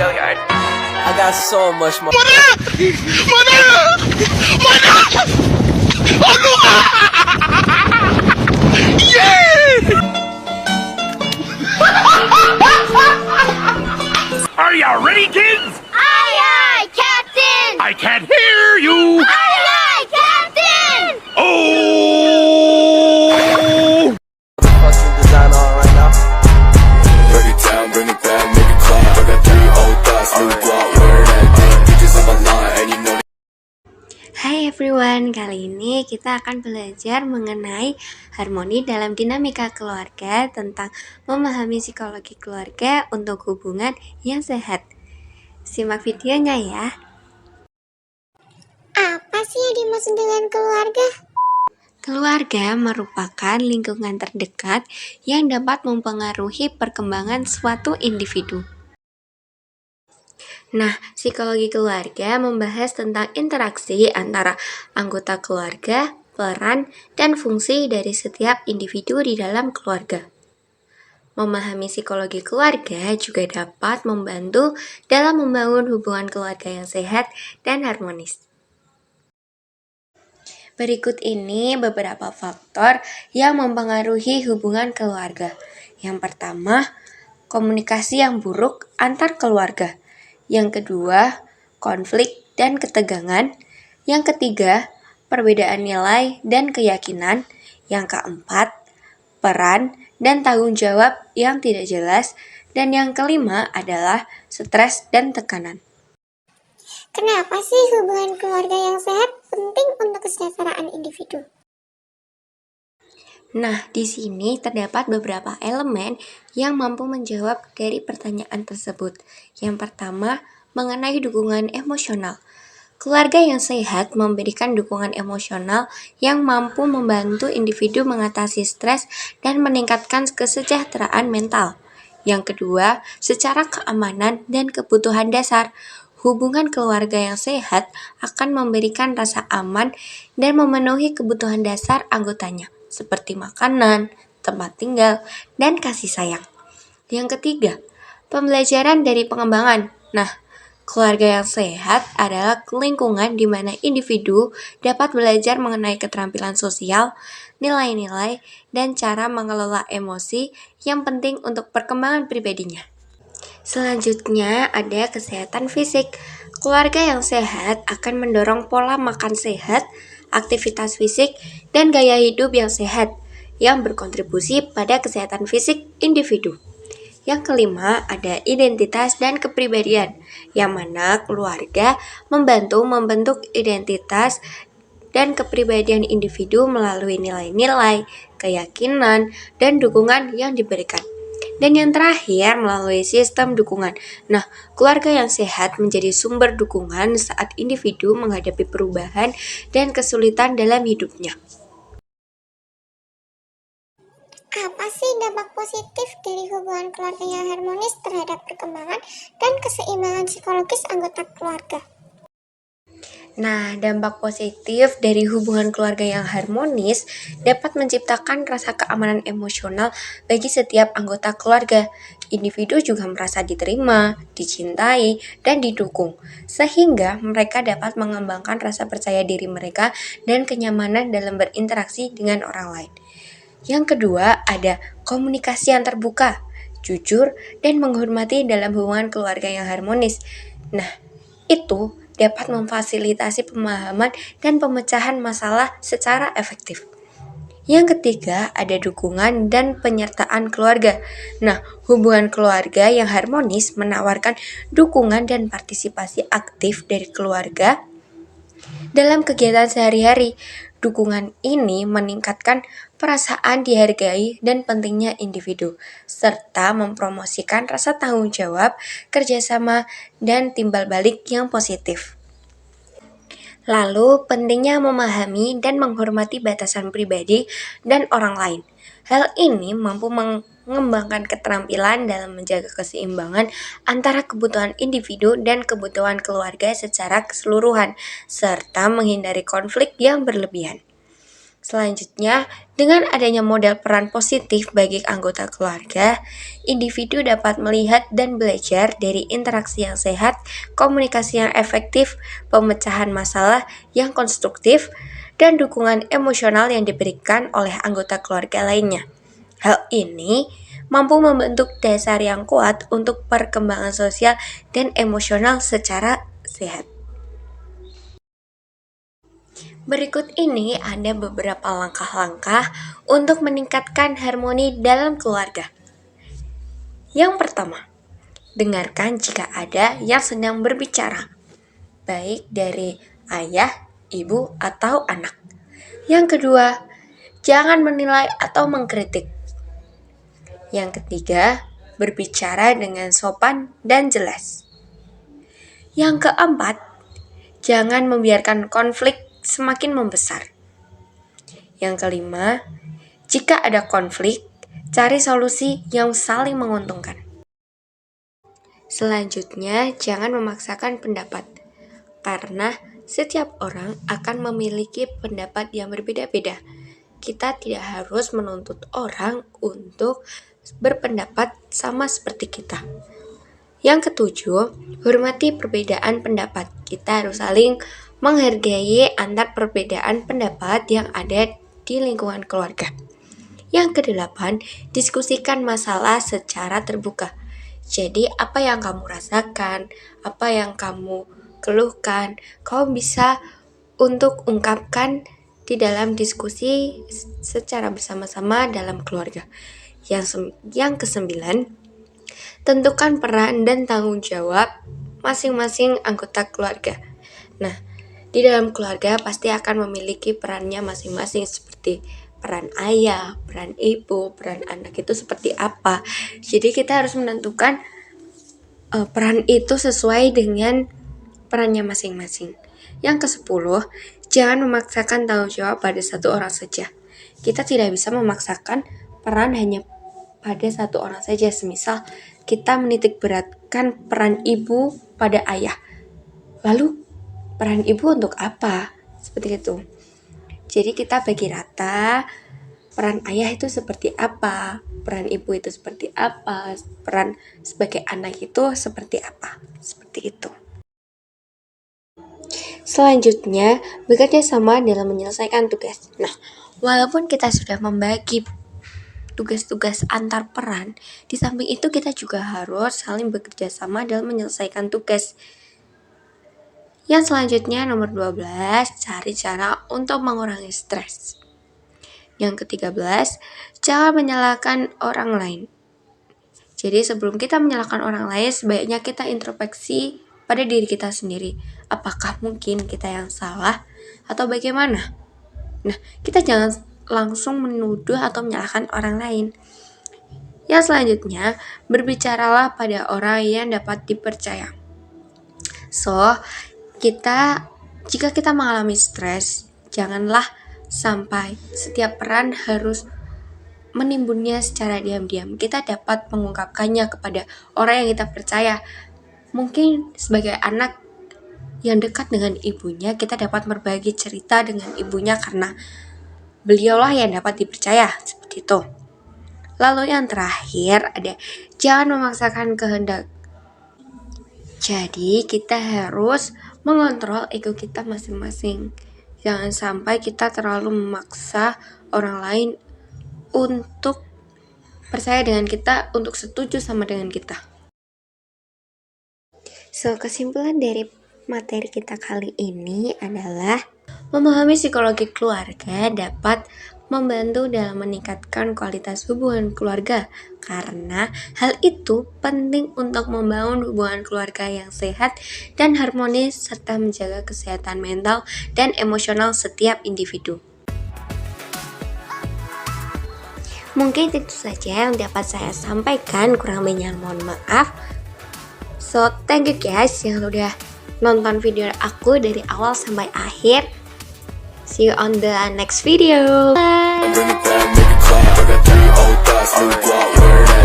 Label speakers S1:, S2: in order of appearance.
S1: Gilliard. I got so much more.
S2: Are you ready, kids?
S3: Aye, aye, Captain!
S2: I can't hear you.
S3: Aye, aye, Captain!
S2: Oh!
S1: Fucking design on right now.
S4: Break it down, bring it back, make it clap. I got 3 old thoughts, new block, where that thing, bitches on my line, and you know.
S5: Hai everyone, kali ini kita akan belajar mengenai harmoni dalam dinamika keluarga, tentang memahami psikologi keluarga untuk hubungan yang sehat. Simak videonya ya.
S3: Apa sih yang dimaksud dengan keluarga?
S5: Keluarga merupakan lingkungan terdekat yang dapat mempengaruhi perkembangan suatu individu. Nah, psikologi keluarga membahas tentang interaksi antara anggota keluarga, peran, dan fungsi dari setiap individu di dalam keluarga. Memahami psikologi keluarga juga dapat membantu dalam membangun hubungan keluarga yang sehat dan harmonis. Berikut ini beberapa faktor yang mempengaruhi hubungan keluarga. Yang pertama, komunikasi yang buruk antar keluarga. Yang kedua, konflik dan ketegangan. Yang ketiga, perbedaan nilai dan keyakinan. Yang keempat, peran dan tanggung jawab yang tidak jelas. Dan yang kelima adalah stres dan tekanan.
S3: Kenapa sih hubungan keluarga yang sehat penting untuk kesejahteraan individu?
S5: Nah, di sini terdapat beberapa elemen yang mampu menjawab dari pertanyaan tersebut. Yang pertama, mengenai dukungan emosional. Keluarga yang sehat memberikan dukungan emosional yang mampu membantu individu mengatasi stres dan meningkatkan kesejahteraan mental. Yang kedua, secara keamanan dan kebutuhan dasar. Hubungan keluarga yang sehat akan memberikan rasa aman dan memenuhi kebutuhan dasar anggotanya, seperti makanan, tempat tinggal, dan kasih sayang. Yang ketiga, pembelajaran dari pengembangan. Nah, keluarga yang sehat adalah lingkungan di mana individu dapat belajar mengenai keterampilan sosial, nilai-nilai, dan cara mengelola emosi yang penting untuk perkembangan pribadinya. Selanjutnya ada kesehatan fisik. Keluarga yang sehat akan mendorong pola makan sehat, aktivitas fisik, dan gaya hidup yang sehat yang berkontribusi pada kesehatan fisik individu. Yang kelima ada identitas dan kepribadian, yang mana keluarga membantu membentuk identitas dan kepribadian individu melalui nilai-nilai, keyakinan, dan dukungan yang diberikan. Dan yang terakhir, melalui sistem dukungan. Nah, keluarga yang sehat menjadi sumber dukungan saat individu menghadapi perubahan dan kesulitan dalam hidupnya.
S3: Apa sih dampak positif dari hubungan keluarga yang harmonis terhadap perkembangan dan keseimbangan psikologis anggota keluarga?
S5: Nah, dampak positif dari hubungan keluarga yang harmonis dapat menciptakan rasa keamanan emosional bagi setiap anggota keluarga. Individu juga merasa diterima, dicintai, dan didukung, sehingga mereka dapat mengembangkan rasa percaya diri mereka dan kenyamanan dalam berinteraksi dengan orang lain. Yang kedua, ada komunikasi yang terbuka, jujur, dan menghormati dalam hubungan keluarga yang harmonis. Nah, itu dapat memfasilitasi pemahaman dan pemecahan masalah secara efektif. Yang ketiga, ada dukungan dan penyertaan keluarga. Nah, hubungan keluarga yang harmonis menawarkan dukungan dan partisipasi aktif dari keluarga dalam kegiatan sehari-hari. Dukungan ini meningkatkan perasaan dihargai dan pentingnya individu, serta mempromosikan rasa tanggung jawab, kerjasama, dan timbal balik yang positif. Lalu, pentingnya memahami dan menghormati batasan pribadi dan orang lain. Hal ini mampu mengembangkan keterampilan dalam menjaga keseimbangan antara kebutuhan individu dan kebutuhan keluarga secara keseluruhan, serta menghindari konflik yang berlebihan. Selanjutnya, dengan adanya model peran positif bagi anggota keluarga, individu dapat melihat dan belajar dari interaksi yang sehat, komunikasi yang efektif, pemecahan masalah yang konstruktif, dan dukungan emosional yang diberikan oleh anggota keluarga lainnya. Hal ini mampu membentuk dasar yang kuat untuk perkembangan sosial dan emosional secara sehat. Berikut ini ada beberapa langkah-langkah untuk meningkatkan harmoni dalam keluarga. Yang pertama, dengarkan jika ada yang sedang berbicara, baik dari ayah, ibu, atau anak. Yang kedua, jangan menilai atau mengkritik. Yang ketiga, berbicara dengan sopan dan jelas. Yang keempat, jangan membiarkan konflik semakin membesar. Yang kelima, jika ada konflik, cari solusi yang saling menguntungkan. Selanjutnya, jangan memaksakan pendapat, karena setiap orang akan memiliki pendapat yang berbeda-beda. Kita tidak harus menuntut orang untuk berpendapat sama seperti kita. Yang ketujuh, hormati perbedaan pendapat. Kita harus saling menghargai antar perbedaan pendapat yang ada di lingkungan keluarga. Yang kedelapan, diskusikan masalah secara terbuka. Jadi, apa yang kamu rasakan, apa yang kamu keluhkan, kamu bisa untuk ungkapkan di dalam diskusi secara bersama-sama dalam keluarga. Yang kesembilan, tentukan peran dan tanggung jawab masing-masing anggota keluarga. Nah, di dalam keluarga pasti akan memiliki perannya masing-masing seperti peran ayah, peran ibu, peran anak itu seperti apa. Jadi kita harus menentukan peran itu sesuai dengan perannya masing-masing. Yang ke-10, jangan memaksakan tanggung jawab pada satu orang saja. Kita tidak bisa memaksakan peran hanya pada satu orang saja. Semisal kita menitik beratkan peran ibu pada ayah. Lalu peran ibu untuk apa? Seperti itu. Jadi kita bagi rata, peran ayah itu seperti apa, peran ibu itu seperti apa, peran sebagai anak itu seperti apa. Seperti itu. Selanjutnya, bekerja sama dalam menyelesaikan tugas. Nah, walaupun kita sudah membagi tugas-tugas antar peran, di samping itu kita juga harus saling bekerja sama dalam menyelesaikan tugas. Yang selanjutnya nomor 12, cari cara untuk mengurangi stres. Yang ke-13, jangan menyalahkan orang lain. Jadi sebelum kita menyalahkan orang lain, sebaiknya kita introspeksi pada diri kita sendiri. Apakah mungkin kita yang salah atau bagaimana? Nah, kita jangan langsung menuduh atau menyalahkan orang lain. Yang selanjutnya, berbicaralah pada orang yang dapat dipercaya. Jika kita mengalami stres, janganlah sampai setiap peran harus menimbunnya secara diam-diam. Kita dapat mengungkapkannya kepada orang yang kita percaya. Mungkin sebagai anak yang dekat dengan ibunya, kita dapat berbagi cerita dengan ibunya karena beliaulah yang dapat dipercaya. Seperti itu. Lalu yang terakhir ada jangan memaksakan kehendak. Jadi kita harus mengontrol ego kita masing-masing. Jangan sampai kita terlalu memaksa orang lain untuk percaya dengan kita, untuk setuju sama dengan kita. Kesimpulan dari materi kita kali ini adalah memahami psikologi keluarga dapat membantu dalam meningkatkan kualitas hubungan keluarga, karena hal itu penting untuk membangun hubungan keluarga yang sehat dan harmonis serta menjaga kesehatan mental dan emosional setiap individu. Mungkin itu saja yang dapat saya sampaikan, kurang lebihnya mohon maaf. So, thank you guys yang udah nonton video aku dari awal sampai akhir. See you on the next video. Bye.
S4: Bring it back, make it clap. I got 3 old thoughts, new guap, where that